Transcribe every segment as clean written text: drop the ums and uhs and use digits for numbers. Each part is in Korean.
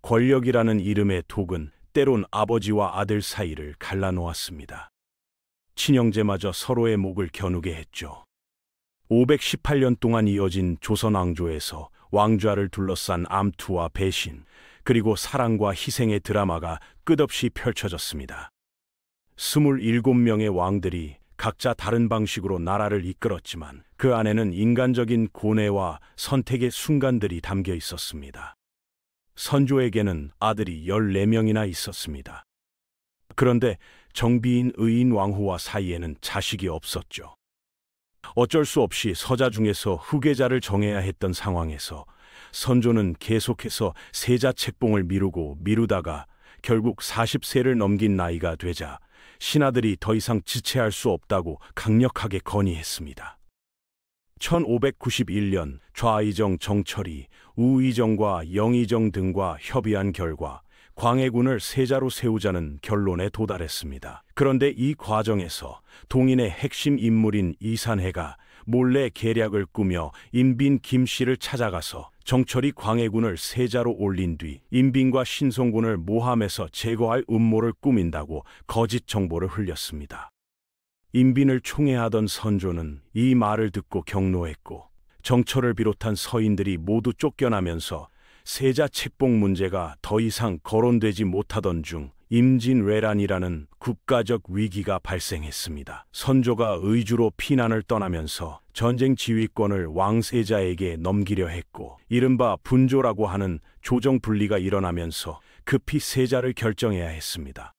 권력이라는 이름의 독은 때론 아버지와 아들 사이를 갈라놓았습니다. 친형제마저 서로의 목을 겨누게 했죠. 518년 동안 이어진 조선 왕조에서 왕좌를 둘러싼 암투와 배신, 그리고 사랑과 희생의 드라마가 끝없이 펼쳐졌습니다. 27명의 왕들이 각자 다른 방식으로 나라를 이끌었지만 그 안에는 인간적인 고뇌와 선택의 순간들이 담겨 있었습니다. 선조에게는 아들이 14명이나 있었습니다. 그런데 정비인 의인 왕후와 사이에는 자식이 없었죠. 어쩔 수 없이 서자 중에서 후계자를 정해야 했던 상황에서 선조는 계속해서 세자 책봉을 미루다가 결국 40세를 넘긴 나이가 되자 신하들이 더 이상 지체할 수 없다고 강력하게 건의했습니다. 1591년 좌의정 정철이 우의정과 영의정 등과 협의한 결과 광해군을 세자로 세우자는 결론에 도달했습니다. 그런데 이 과정에서 동인의 핵심 인물인 이산해가 몰래 계략을 꾸며 임빈 김씨를 찾아가서 정철이 광해군을 세자로 올린 뒤 임빈과 신성군을 모함해서 제거할 음모를 꾸민다고 거짓 정보를 흘렸습니다. 임빈을 총애하던 선조는 이 말을 듣고 경노했고 정철을 비롯한 서인들이 모두 쫓겨나면서 세자 책봉 문제가 더 이상 거론되지 못하던 중 임진왜란이라는 국가적 위기가 발생했습니다. 선조가 의주로 피난을 떠나면서 전쟁 지휘권을 왕세자에게 넘기려 했고 이른바 분조라고 하는 조정 분리가 일어나면서 급히 세자를 결정해야 했습니다.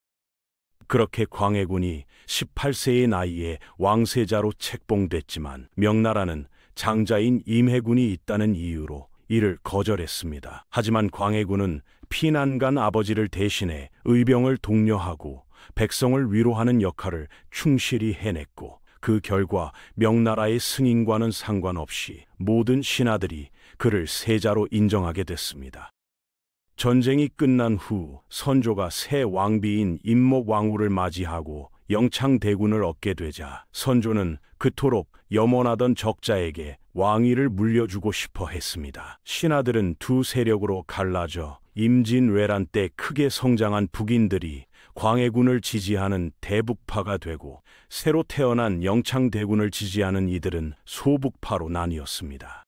그렇게 광해군이 18세의 나이에 왕세자로 책봉됐지만 명나라는 장자인 임해군이 있다는 이유로 이를 거절했습니다. 하지만 광해군은 피난 간 아버지를 대신해 의병을 독려하고 백성을 위로하는 역할을 충실히 해냈고 그 결과 명나라의 승인과는 상관없이 모든 신하들이 그를 세자로 인정하게 됐습니다. 전쟁이 끝난 후 선조가 새 왕비인 임목왕후를 맞이하고 영창대군을 얻게 되자 선조는 그토록 염원하던 적자에게 왕위를 물려주고 싶어 했습니다. 신하들은 두 세력으로 갈라져 임진왜란 때 크게 성장한 북인들이 광해군을 지지하는 대북파가 되고 새로 태어난 영창대군을 지지하는 이들은 소북파로 나뉘었습니다.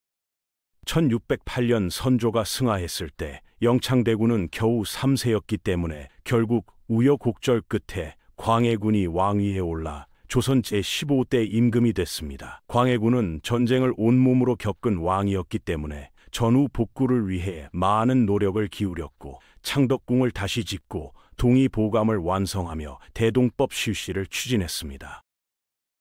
1608년 선조가 승하했을 때 영창대군은 겨우 3세였기 때문에 결국 우여곡절 끝에 광해군이 왕위에 올라 조선 제15대 임금이 됐습니다. 광해군은 전쟁을 온몸으로 겪은 왕이었기 때문에 전후 복구를 위해 많은 노력을 기울였고 창덕궁을 다시 짓고 동의보감을 완성하며 대동법 실시를 추진했습니다.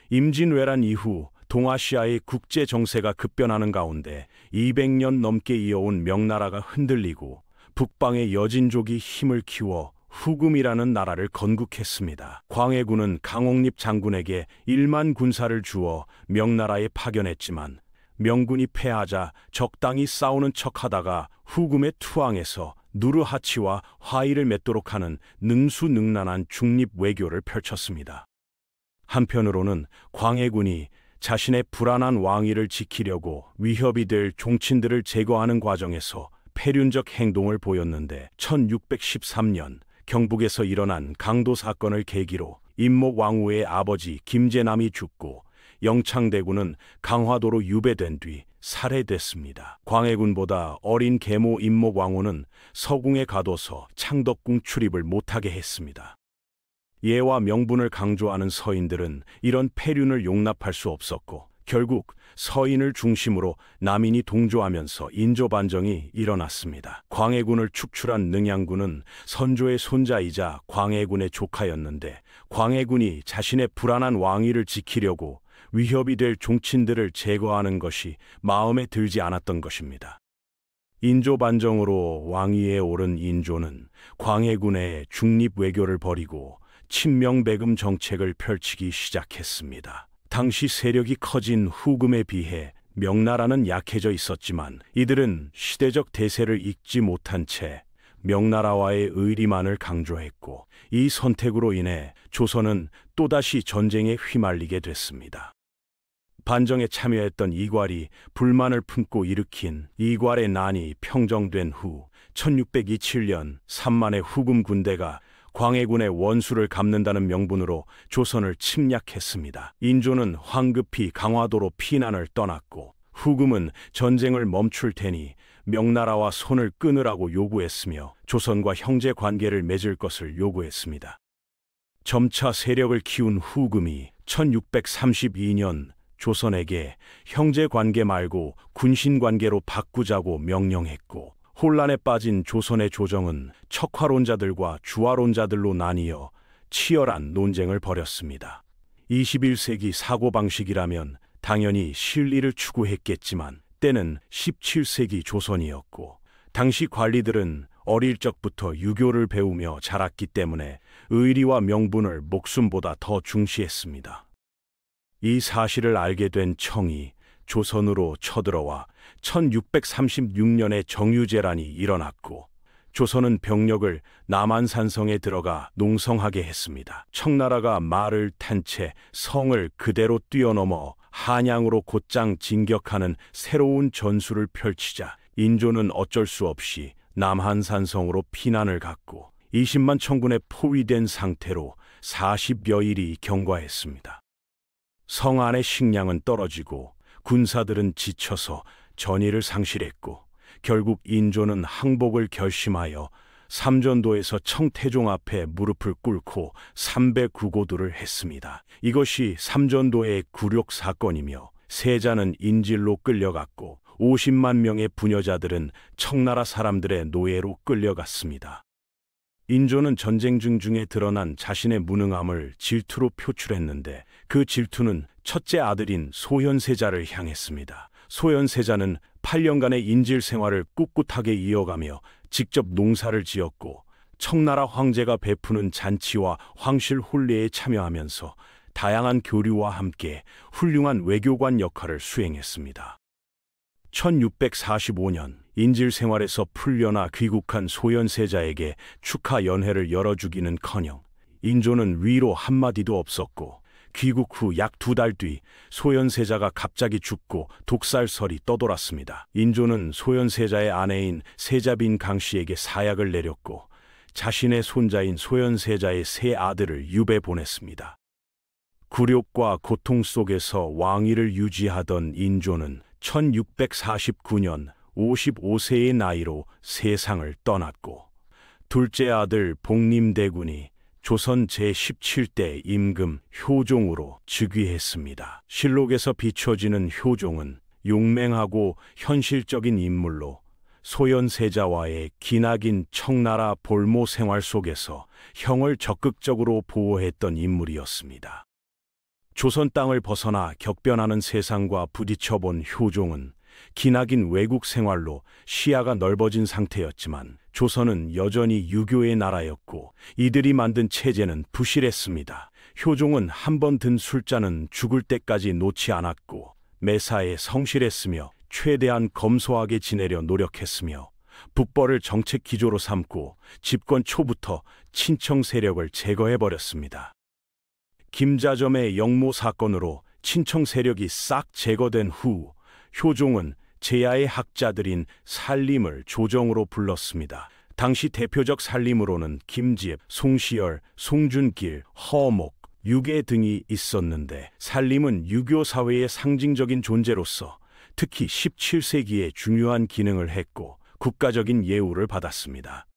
임진왜란 이후 동아시아의 국제 정세가 급변하는 가운데 200년 넘게 이어온 명나라가 흔들리고 북방의 여진족이 힘을 키워 후금이라는 나라를 건국했습니다. 광해군은 강옥립 장군에게 1만 군사를 주어 명나라에 파견했지만 명군이 패하자 적당히 싸우는 척하다가 후금에 투항해서 누르하치와 화의를 맺도록 하는 능수능란한 중립 외교를 펼쳤습니다. 한편으로는 광해군이 자신의 불안한 왕위를 지키려고 위협이 될 종친들을 제거하는 과정에서 패륜적 행동을 보였는데 1613년 경북에서 일어난 강도 사건을 계기로 임목왕후의 아버지 김제남이 죽고 영창대군은 강화도로 유배된 뒤 살해됐습니다. 광해군보다 어린 계모 임목왕후는 서궁에 가둬서 창덕궁 출입을 못하게 했습니다. 예와 명분을 강조하는 서인들은 이런 패륜을 용납할 수 없었고 결국 서인을 중심으로 남인이 동조하면서 인조반정이 일어났습니다. 광해군을 축출한 능양군은 선조의 손자이자 광해군의 조카였는데 광해군이 자신의 불안한 왕위를 지키려고 위협이 될 종친들을 제거하는 것이 마음에 들지 않았던 것입니다. 인조반정으로 왕위에 오른 인조는 광해군의 중립 외교를 버리고 친명배금 정책을 펼치기 시작했습니다. 당시 세력이 커진 후금에 비해 명나라는 약해져 있었지만 이들은 시대적 대세를 읽지 못한 채 명나라와의 의리만을 강조했고 이 선택으로 인해 조선은 또다시 전쟁에 휘말리게 됐습니다. 반정에 참여했던 이괄이 불만을 품고 일으킨 이괄의 난이 평정된 후 1627년 3만의 후금 군대가 광해군의 원수를 갚는다는 명분으로 조선을 침략했습니다. 인조는 황급히 강화도로 피난을 떠났고 후금은 전쟁을 멈출 테니 명나라와 손을 끊으라고 요구했으며 조선과 형제 관계를 맺을 것을 요구했습니다. 점차 세력을 키운 후금이 1632년 조선에게 형제 관계 말고 군신 관계로 바꾸자고 명령했고, 혼란에 빠진 조선의 조정은 척화론자들과 주화론자들로 나뉘어 치열한 논쟁을 벌였습니다. 21세기 사고방식이라면 당연히 실리를 추구했겠지만 때는 17세기 조선이었고, 당시 관리들은 어릴 적부터 유교를 배우며 자랐기 때문에 의리와 명분을 목숨보다 더 중시했습니다. 이 사실을 알게 된 청이 조선으로 쳐들어와 1636년에 정유재란이 일어났고, 조선은 병력을 남한산성에 들어가 농성하게 했습니다. 청나라가 말을 탄 채 성을 그대로 뛰어넘어 한양으로 곧장 진격하는 새로운 전술을 펼치자 인조는 어쩔 수 없이 남한산성으로 피난을 갔고 20만 청군에 포위된 상태로 40여일이 경과했습니다. 성 안의 식량은 떨어지고 군사들은 지쳐서 전의를 상실했고, 결국 인조는 항복을 결심하여 삼전도에서 청태종 앞에 무릎을 꿇고 309고두를 했습니다. 이것이 삼전도의 굴욕 사건이며, 세자는 인질로 끌려갔고 50만 명의 부녀자들은 청나라 사람들의 노예로 끌려갔습니다. 인조는 전쟁 중에 드러난 자신의 무능함을 질투로 표출했는데, 그 질투는 첫째 아들인 소현세자를 향했습니다. 소현세자는 8년간의 인질 생활을 꿋꿋하게 이어가며 직접 농사를 지었고, 청나라 황제가 베푸는 잔치와 황실 혼례에 참여하면서 다양한 교류와 함께 훌륭한 외교관 역할을 수행했습니다. 1645년 인질 생활에서 풀려나 귀국한 소현세자에게 축하 연회를 열어주기는커녕 인조는 위로 한마디도 없었고, 귀국 후 약 2달 뒤 소현세자가 갑자기 죽고 독살설이 떠돌았습니다. 인조는 소현세자의 아내인 세자빈 강씨에게 사약을 내렸고 자신의 손자인 소현세자의 세 아들을 유배 보냈습니다. 굴욕과 고통 속에서 왕위를 유지하던 인조는 1649년 55세의 나이로 세상을 떠났고, 둘째 아들 복림대군이 조선 제17대 임금 효종으로 즉위했습니다. 실록에서 비춰지는 효종은 용맹하고 현실적인 인물로 소현세자와의 기나긴 청나라 볼모 생활 속에서 형을 적극적으로 보호했던 인물이었습니다. 조선 땅을 벗어나 격변하는 세상과 부딪혀본 효종은 기나긴 외국 생활로 시야가 넓어진 상태였지만 조선은 여전히 유교의 나라였고 이들이 만든 체제는 부실했습니다. 효종은 한 번 든 술잔은 죽을 때까지 놓지 않았고 매사에 성실했으며 최대한 검소하게 지내려 노력했으며 북벌을 정책 기조로 삼고 집권 초부터 친청 세력을 제거해버렸습니다. 김자점의 영모 사건으로 친청 세력이 싹 제거된 후 효종은 제야의 학자들인 살림을 조정으로 불렀습니다. 당시 대표적 살림으로는 김지엽, 송시열, 송준길, 허목, 유계 등이 있었는데, 살림은 유교 사회의 상징적인 존재로서 특히 17세기에 중요한 기능을 했고 국가적인 예우를 받았습니다.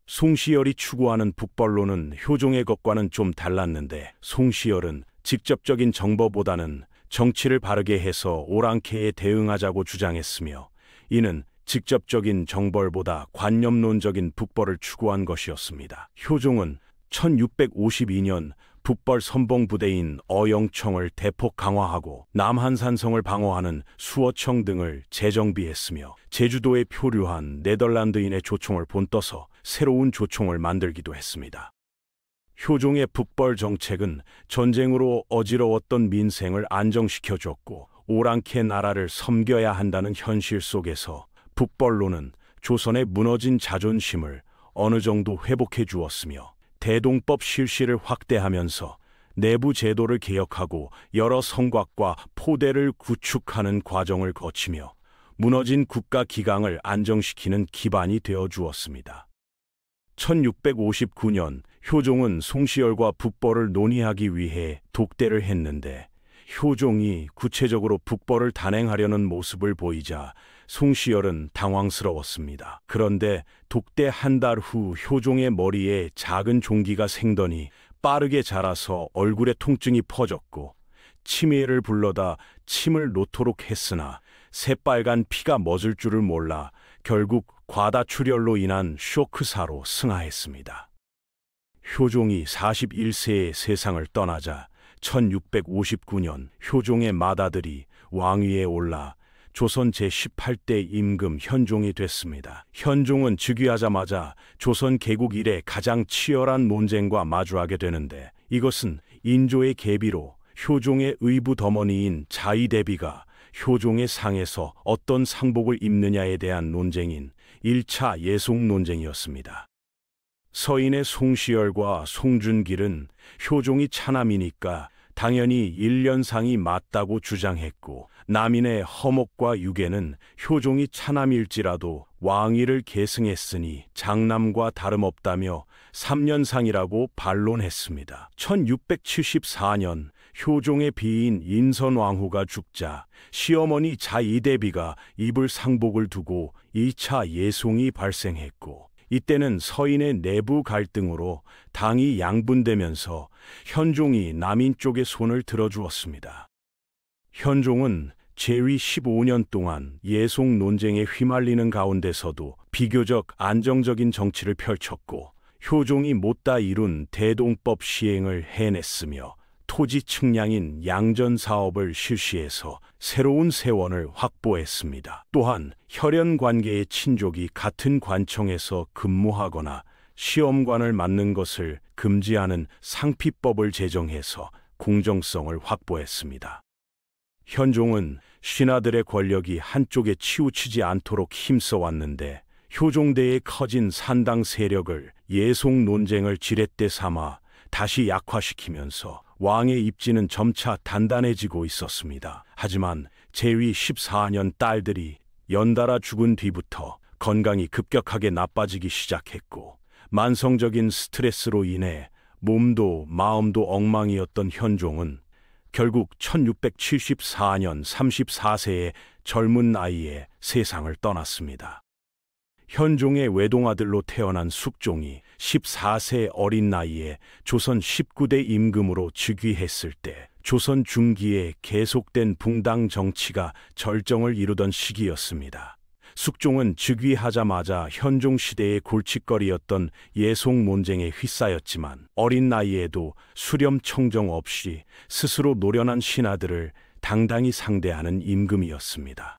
송시열이 추구하는 북벌로는 효종의 것과는 좀 달랐는데, 송시열은 직접적인 정보보다는 정치를 바르게 해서 오랑캐에 대응하자고 주장했으며, 이는 직접적인 정벌보다 관념론적인 북벌을 추구한 것이었습니다. 효종은 1652년 북벌 선봉부대인 어영청을 대폭 강화하고 남한산성을 방어하는 수어청 등을 재정비했으며, 제주도에 표류한 네덜란드인의 조총을 본떠서 새로운 조총을 만들기도 했습니다. 효종의 북벌 정책은 전쟁으로 어지러웠던 민생을 안정시켜줬고 오랑캐 나라를 섬겨야 한다는 현실 속에서 북벌로는 조선의 무너진 자존심을 어느 정도 회복해 주었으며, 대동법 실시를 확대하면서 내부 제도를 개혁하고 여러 성곽과 포대를 구축하는 과정을 거치며 무너진 국가 기강을 안정시키는 기반이 되어 주었습니다. 1659년 효종은 송시열과 북벌을 논의하기 위해 독대를 했는데 효종이 구체적으로 북벌을 단행하려는 모습을 보이자 송시열은 당황스러웠습니다. 그런데 독대 한 달 후 효종의 머리에 작은 종기가 생더니 빠르게 자라서 얼굴에 통증이 퍼졌고 치매를 불러다 침을 놓도록 했으나 새빨간 피가 멎을 줄을 몰라 결국 과다출혈로 인한 쇼크사로 승하했습니다. 효종이 41세에 세상을 떠나자 1659년 효종의 맏아들이 왕위에 올라 조선 제18대 임금 현종이 됐습니다. 현종은 즉위하자마자 조선 개국 이래 가장 치열한 논쟁과 마주하게 되는데 이것은 인조의 계비로 효종의 의붓어머니인 자의대비가 효종의 상에서 어떤 상복을 입느냐에 대한 논쟁인 1차 예송 논쟁이었습니다. 서인의 송시열과 송준길은 효종이 차남이니까 당연히 1년상이 맞다고 주장했고 남인의 허목과 유계는 효종이 차남일지라도 왕위를 계승했으니 장남과 다름없다며 3년상이라고 반론했습니다. 1674년 효종의 비인 인선왕후가 죽자 시어머니 자이대비가 입을 상복을 두고 2차 예송이 발생했고 이때는 서인의 내부 갈등으로 당이 양분되면서 현종이 남인 쪽의 손을 들어주었습니다. 현종은 재위 15년 동안 예송 논쟁에 휘말리는 가운데서도 비교적 안정적인 정치를 펼쳤고 효종이 못다 이룬 대동법 시행을 해냈으며 토지 측량인 양전 사업을 실시해서 새로운 세원을 확보했습니다. 또한 혈연 관계의 친족이 같은 관청에서 근무하거나 시험관을 맡는 것을 금지하는 상피법을 제정해서 공정성을 확보했습니다. 현종은 신하들의 권력이 한쪽에 치우치지 않도록 힘써왔는데 효종대에 커진 산당 세력을 예송 논쟁을 지렛대 삼아 다시 약화시키면서 왕의 입지는 점차 단단해지고 있었습니다. 하지만 재위 14년 딸들이 연달아 죽은 뒤부터 건강이 급격하게 나빠지기 시작했고 만성적인 스트레스로 인해 몸도 마음도 엉망이었던 현종은 결국 1674년 34세의 젊은 나이에 세상을 떠났습니다. 현종의 외동아들로 태어난 숙종이 14세 어린 나이에 조선 19대 임금으로 즉위했을 때 조선 중기에 계속된 붕당 정치가 절정을 이루던 시기였습니다. 숙종은 즉위하자마자 현종 시대의 골칫거리였던 예송 논쟁에 휩싸였지만 어린 나이에도 수렴 청정 없이 스스로 노련한 신하들을 당당히 상대하는 임금이었습니다.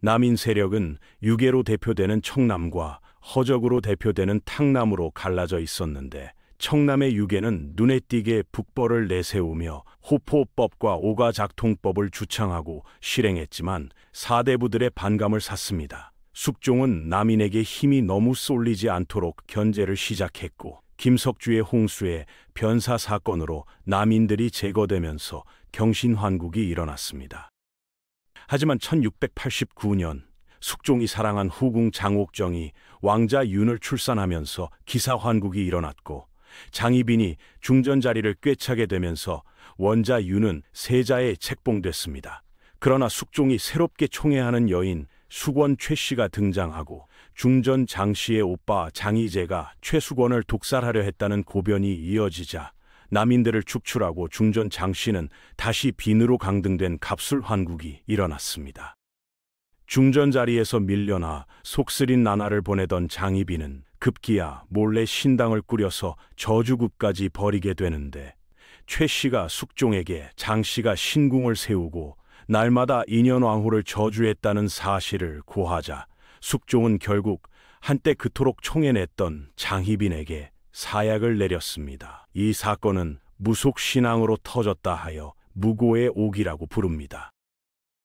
남인 세력은 유계로 대표되는 청남과 허적으로 대표되는 탕남으로 갈라져 있었는데 청남의 유계는 눈에 띄게 북벌을 내세우며 호포법과 오가작통법을 주창하고 실행했지만 사대부들의 반감을 샀습니다. 숙종은 남인에게 힘이 너무 쏠리지 않도록 견제를 시작했고 김석주의 홍수의 변사 사건으로 남인들이 제거되면서 경신환국이 일어났습니다. 하지만 1689년 숙종이 사랑한 후궁 장옥정이 왕자 윤을 출산하면서 기사환국이 일어났고 장희빈이 중전 자리를 꿰차게 되면서 원자 윤은 세자에 책봉됐습니다. 그러나 숙종이 새롭게 총애하는 여인 수권 최씨가 등장하고 중전 장씨의 오빠 장희재가 최수권을 독살하려 했다는 고변이 이어지자 남인들을 축출하고 중전 장씨는 다시 빈으로 강등된 갑술환국이 일어났습니다. 중전 자리에서 밀려나 속쓰린 나날을 보내던 장희빈은 급기야 몰래 신당을 꾸려서 저주굽까지 벌이게 되는데 최씨가 숙종에게 장씨가 신궁을 세우고 날마다 인현왕후를 저주했다는 사실을 고하자 숙종은 결국 한때 그토록 총애냈던 장희빈에게 사약을 내렸습니다. 이 사건은 무속신앙으로 터졌다 하여 무고의 옥이라고 부릅니다.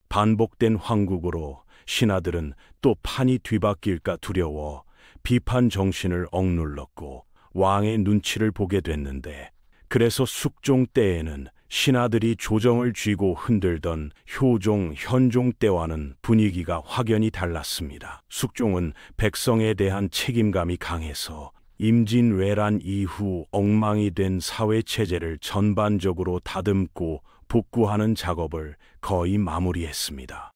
반복된 황국으로 신하들은 또 판이 뒤바뀔까 두려워 비판 정신을 억눌렀고 왕의 눈치를 보게 됐는데 그래서 숙종 때에는 신하들이 조정을 쥐고 흔들던 효종, 현종 때와는 분위기가 확연히 달랐습니다. 숙종은 백성에 대한 책임감이 강해서 임진왜란 이후 엉망이 된 사회체제를 전반적으로 다듬고 복구하는 작업을 거의 마무리했습니다.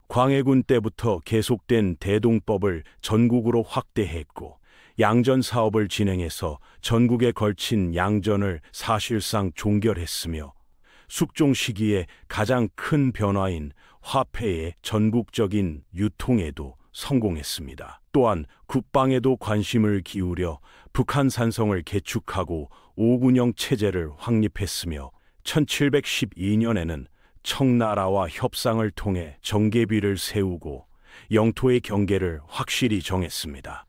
광해군 때부터 계속된 대동법을 전국으로 확대했고 양전 사업을 진행해서 전국에 걸친 양전을 사실상 종결했으며 숙종 시기에 가장 큰 변화인 화폐의 전국적인 유통에도 성공했습니다. 또한 국방에도 관심을 기울여 북한 산성을 개축하고 오군영 체제를 확립했으며 1712년에는 청나라와 협상을 통해 정계비를 세우고 영토의 경계를 확실히 정했습니다.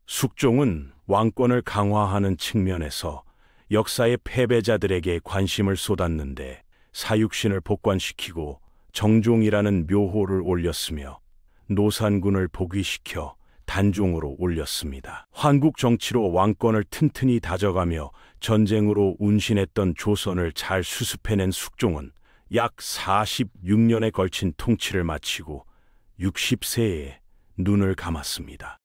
숙종은 왕권을 강화하는 측면에서 역사의 패배자들에게 관심을 쏟았는데 사육신을 복관시키고 정종이라는 묘호를 올렸으며 노산군을 복위시켜 단종으로 올렸습니다. 한국 정치로 왕권을 튼튼히 다져가며 전쟁으로 운신했던 조선을 잘 수습해낸 숙종은 약 46년에 걸친 통치를 마치고 60세에 눈을 감았습니다.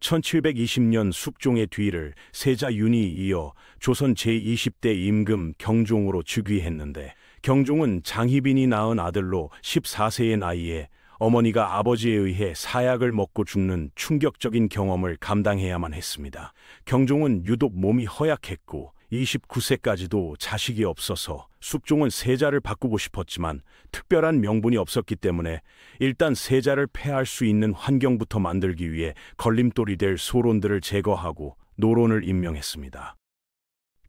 1720년 숙종의 뒤를 세자윤이 이어 조선 제20대 임금 경종으로 즉위했는데 경종은 장희빈이 낳은 아들로 14세의 나이에 어머니가 아버지에 의해 사약을 먹고 죽는 충격적인 경험을 감당해야만 했습니다. 경종은 유독 몸이 허약했고 29세까지도 자식이 없어서 숙종은 세자를 바꾸고 싶었지만 특별한 명분이 없었기 때문에 일단 세자를 폐할 수 있는 환경부터 만들기 위해 걸림돌이 될 소론들을 제거하고 노론을 임명했습니다.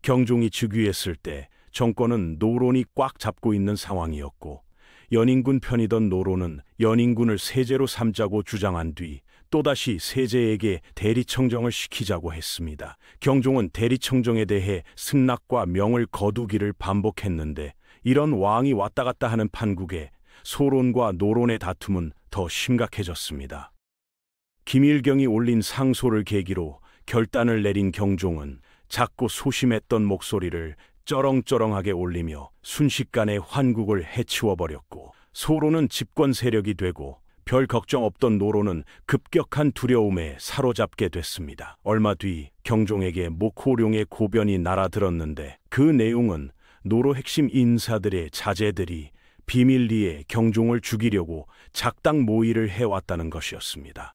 경종이 즉위했을 때 정권은 노론이 꽉 잡고 있는 상황이었고 연인군 편이던 노론은 연인군을 세제로 삼자고 주장한 뒤 또다시 세제에게 대리청정을 시키자고 했습니다. 경종은 대리청정에 대해 승낙과 명을 거두기를 반복했는데 이런 왕이 왔다 갔다 하는 판국에 소론과 노론의 다툼은 더 심각해졌습니다. 김일경이 올린 상소를 계기로 결단을 내린 경종은 작고 소심했던 목소리를 쩌렁쩌렁하게 올리며 순식간에 환국을 해치워버렸고 소론은 집권 세력이 되고 별 걱정 없던 노론은 급격한 두려움에 사로잡게 됐습니다. 얼마 뒤 경종에게 목호룡의 고변이 날아들었는데 그 내용은 노로 핵심 인사들의 자제들이 비밀리에 경종을 죽이려고 작당 모의를 해왔다는 것이었습니다.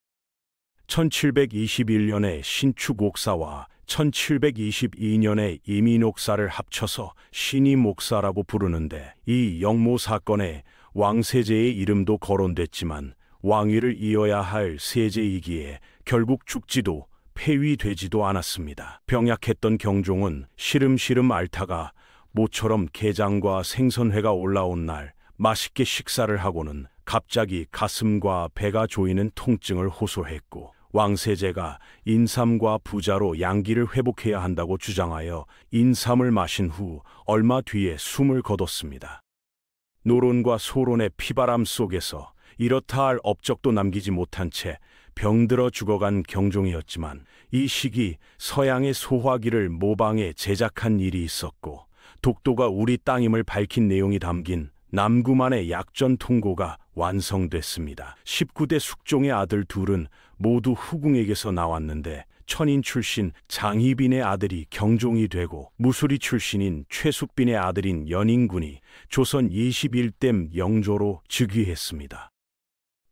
1721년에 신축옥사와 1722년에 이민옥사를 합쳐서 신임옥사라고 부르는데 이 영모 사건에 왕세제의 이름도 거론됐지만 왕위를 이어야 할 세제이기에 결국 죽지도 폐위되지도 않았습니다. 병약했던 경종은 시름시름 앓다가 모처럼 게장과 생선회가 올라온 날 맛있게 식사를 하고는 갑자기 가슴과 배가 조이는 통증을 호소했고 왕세제가 인삼과 부자로 양기를 회복해야 한다고 주장하여 인삼을 마신 후 얼마 뒤에 숨을 거뒀습니다. 노론과 소론의 피바람 속에서 이렇다 할 업적도 남기지 못한 채 병들어 죽어간 경종이었지만 이 시기 서양의 소화기를 모방해 제작한 일이 있었고 독도가 우리 땅임을 밝힌 내용이 담긴 남구만의 약전 통고가 완성됐습니다. 19대 숙종의 아들 둘은 모두 후궁에게서 나왔는데 천인 출신 장희빈의 아들이 경종이 되고 무수리 출신인 최숙빈의 아들인 연인군이 조선 21대 영조로 즉위했습니다.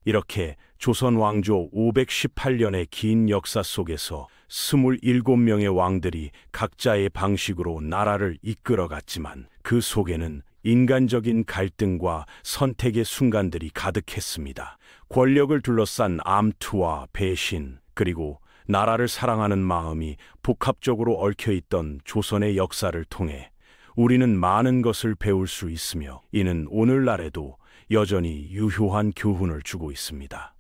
이렇게 조선 왕조 518년의 긴 역사 속에서 27명의 왕들이 각자의 방식으로 나라를 이끌어갔지만 그 속에는 인간적인 갈등과 선택의 순간들이 가득했습니다. 권력을 둘러싼 암투와 배신, 그리고 나라를 사랑하는 마음이 복합적으로 얽혀있던 조선의 역사를 통해 우리는 많은 것을 배울 수 있으며 이는 오늘날에도 여전히 유효한 교훈을 주고 있습니다.